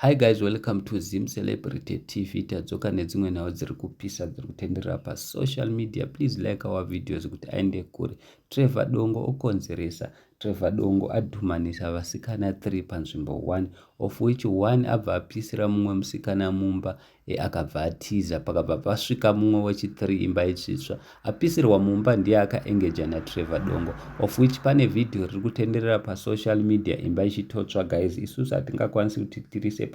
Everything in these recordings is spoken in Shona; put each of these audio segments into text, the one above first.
Hi guys, welcome to Zim Celebrity TV. Tadzoka nedzimwe nhau dziri kupisa dziri kutenderera pasocial media. Please like our videos kuti aende kure. Trevor Dongo okonzeresa. Trevor Dongo adhumanisa vasikana 3 panzvimbo 1, of which 1 abva apisira mumwe musikana mumba akabva atiza pakabva pasvika mumwe wechi3 imba ichitsva. Apisirwa mumba ndiye akaengeja naTrevor Dongo, of which pane video riri kutenderera pasocial media imba ichitotsva. Guys, isusu hatingakwanisi kuti tirise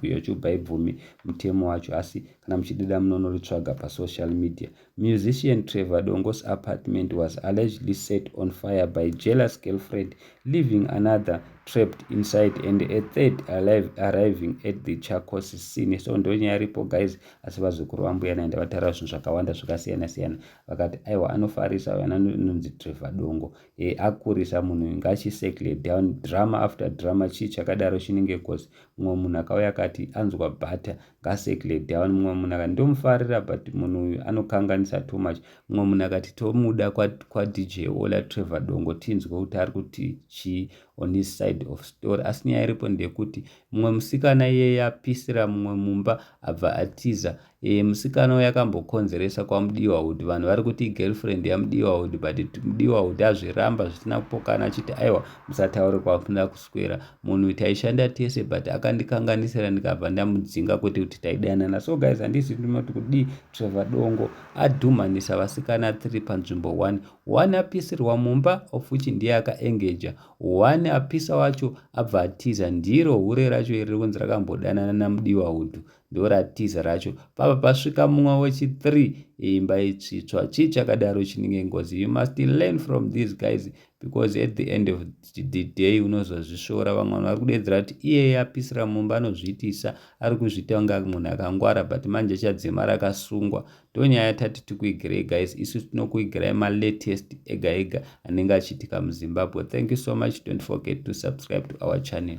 YouTube haibvumi mutemo wacho, asi kana muchidida munondoritsvaga pasocial media. Musician Trevor Dongo's apartment was allegedly set on fire by jealous girlfriend, leaving another trapped inside and a third arriving at the Chakos scene. So ndonya ripo guys, asi vazukuru vambuya naenda vatara zvinhu zvakawanda zvakasiyana siyana, vakati aiwa anofarisa vana nonzi Trevor Dongo akurisa munhu ngachisekle down, drama after drama. Chii chakadaro chinenge cause mumwe munhu akauya akati anzwa bhata ngasekle down, mumwe munhu akati ndomufarira but munhu uyu anokanganisa too much, mumwe munhu akati tomuda kwa DJ Ola Trevor Dongo tinzwe kuti ari kuti chii on his side of story. Asi nyaya iripo ndekuti mumwe musikana iyeye apisira mumwe mumba abva atiza. Musikana uyu akambokonzeresa kwaMudiwawood, vanhu vari kuti girlfriend yaMudiwawood, but Mudiwawood azviramba zvisina kupokana achiti aiwa musataure kwafuna kuswera, munhu taishanda tese but akandikanganisira ndikabva ndamudzinga kuti taidanana. So guys, handisi ndinoti kudi Trevor Dongo adhumanisa vasikana 3 panzvimbo 1 apisirwa mumba, of which ndiye akaengeja, 1 apisa wacho abva atiza. Ndiro hure racho iri kunzi rakambodanana naMudiwawood, ndoratiza racho. Papa pasvika mumwe wechi3 imba ichitsva. Chii chakadaro chinenge ngozi? You must learn from these guys, because at the end of the day unozozvishora. Vamwe vanhu vari kudedzera kuti iyeye apisira mumba anozviitisa, ari kuzviita kunge munhu akangwara, but manje chadzimara akasungwa. Ndonyaya yatati tikuigirai guys, isu tinokuigirai malatest ega ega anenge achiitika muZimbabwe. Thank you so much. Don't forget to subscribe to our channel.